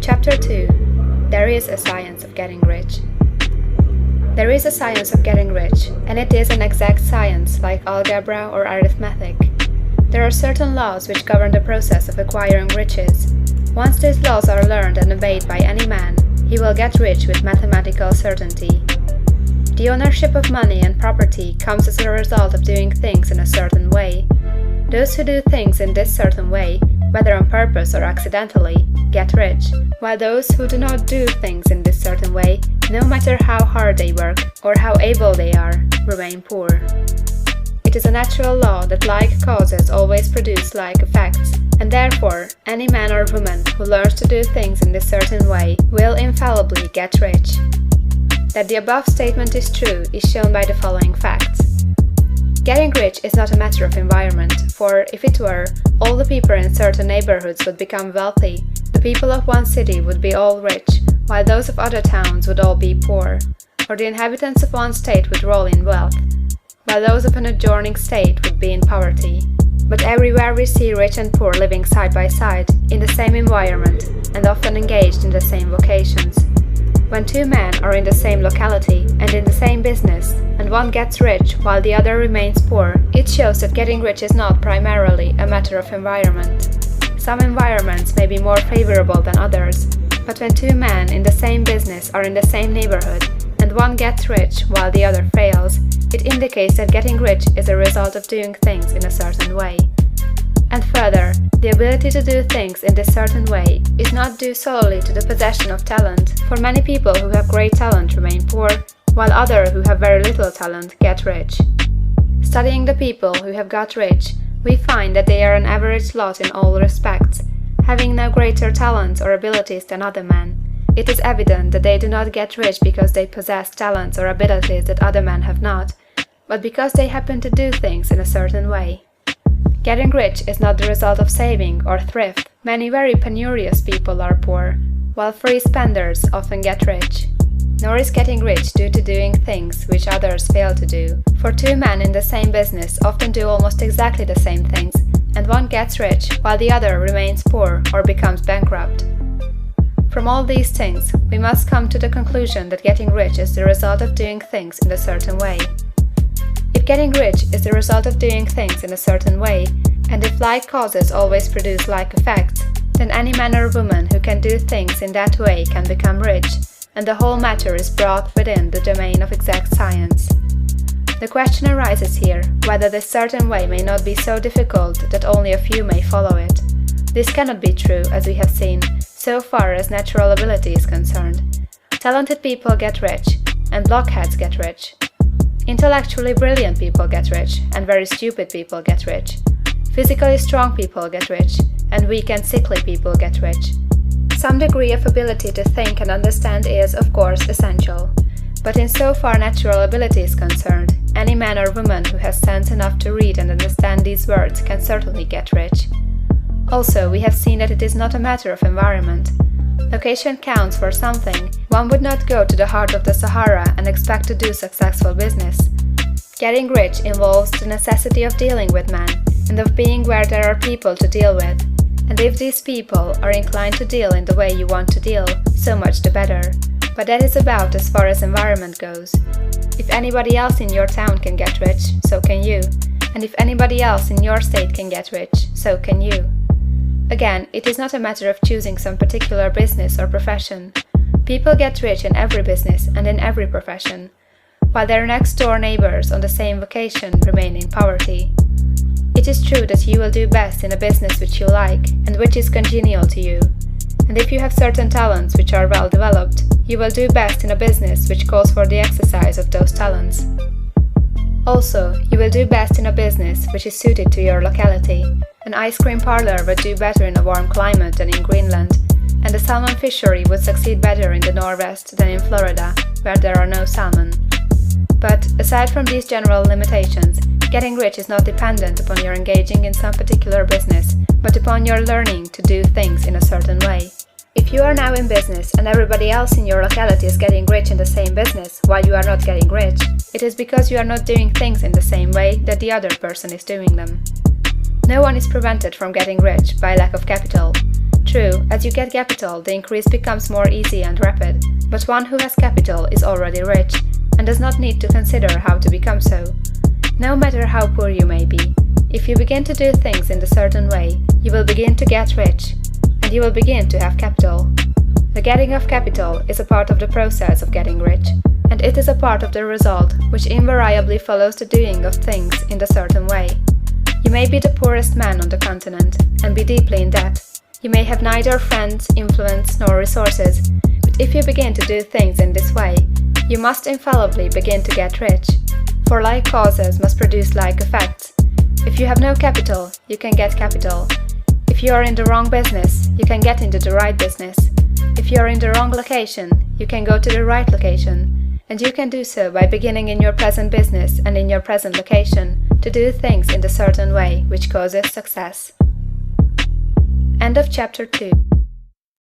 Chapter 2. There is a science of getting rich. There is a science of getting rich, and it is an exact science like algebra or arithmetic. There are certain laws which govern the process of acquiring riches. Once these laws are learned and obeyed by any man, he will get rich with mathematical certainty. The ownership of money and property comes as a result of doing things in a certain way. Those who do things in this certain way, whether on purpose or accidentally, get rich, while those who do not do things in this certain way, no matter how hard they work or how able they are, remain poor. It is a natural law that like causes always produce like effects, and therefore any man or woman who learns to do things in this certain way will infallibly get rich. That the above statement is true is shown by the following facts. Getting rich is not a matter of environment, for if it were, all the people in certain neighborhoods would become wealthy, the people of one city would be all rich, while those of other towns would all be poor, or the inhabitants of one state would roll in wealth, while those of an adjoining state would be in poverty. But everywhere we see rich and poor living side by side, in the same environment, and often engaged in the same vocations. When two men are in the same locality and in the same business, and one gets rich while the other remains poor, it shows that getting rich is not primarily a matter of environment. Some environments may be more favorable than others, but when two men in the same business are in the same neighborhood, and one gets rich while the other fails, it indicates that getting rich is a result of doing things in a certain way. And further, the ability to do things in this certain way is not due solely to the possession of talent, for many people who have great talent remain poor, while others who have very little talent get rich. Studying the people who have got rich, we find that they are an average lot in all respects, having no greater talents or abilities than other men. It is evident that they do not get rich because they possess talents or abilities that other men have not, but because they happen to do things in a certain way. Getting rich is not the result of saving or thrift. Many very penurious people are poor, while free spenders often get rich. Nor is getting rich due to doing things which others fail to do, for two men in the same business often do almost exactly the same things, and one gets rich while the other remains poor or becomes bankrupt. From all these things, we must come to the conclusion that getting rich is the result of doing things in a certain way. If getting rich is the result of doing things in a certain way, and if like causes always produce like effects, then any man or woman who can do things in that way can become rich, and the whole matter is brought within the domain of exact science. The question arises here whether this certain way may not be so difficult that only a few may follow it. This cannot be true, as we have seen, so far as natural ability is concerned. Talented people get rich, and blockheads get rich. Intellectually brilliant people get rich, and very stupid people get rich. Physically strong people get rich, and weak and sickly people get rich. Some degree of ability to think and understand is, of course, essential. But in so far natural ability is concerned, any man or woman who has sense enough to read and understand these words can certainly get rich. Also, we have seen that it is not a matter of environment. Location counts for something. One would not go to the heart of the Sahara and expect to do successful business. Getting rich involves the necessity of dealing with men, and of being where there are people to deal with. And if these people are inclined to deal in the way you want to deal, so much the better. But that is about as far as environment goes. If anybody else in your town can get rich, so can you. And if anybody else in your state can get rich, so can you. Again, it is not a matter of choosing some particular business or profession. People get rich in every business and in every profession, while their next-door neighbors on the same vocation remain in poverty. It is true that you will do best in a business which you like and which is congenial to you, and if you have certain talents which are well developed, you will do best in a business which calls for the exercise of those talents. Also, you will do best in a business which is suited to your locality. An ice cream parlor would do better in a warm climate than in Greenland, and a salmon fishery would succeed better in the Northwest than in Florida, where there are no salmon. But, aside from these general limitations, getting rich is not dependent upon your engaging in some particular business, but upon your learning to do things in a certain way. If you are now in business and everybody else in your locality is getting rich in the same business while you are not getting rich, it is because you are not doing things in the same way that the other person is doing them. No one is prevented from getting rich by lack of capital. True, as you get capital, the increase becomes more easy and rapid, but one who has capital is already rich and does not need to consider how to become so. No matter how poor you may be, if you begin to do things in a certain way, you will begin to get rich, and you will begin to have capital. The getting of capital is a part of the process of getting rich, and it is a part of the result which invariably follows the doing of things in a certain way. You may be the poorest man on the continent, and be deeply in debt. You may have neither friends, influence, nor resources, but if you begin to do things in this way, you must infallibly begin to get rich, for like causes must produce like effects. If you have no capital, you can get capital. If you are in the wrong business, you can get into the right business. If you are in the wrong location, you can go to the right location, and you can do so by beginning in your present business and in your present location to do things in a certain way which causes success. End of chapter 2.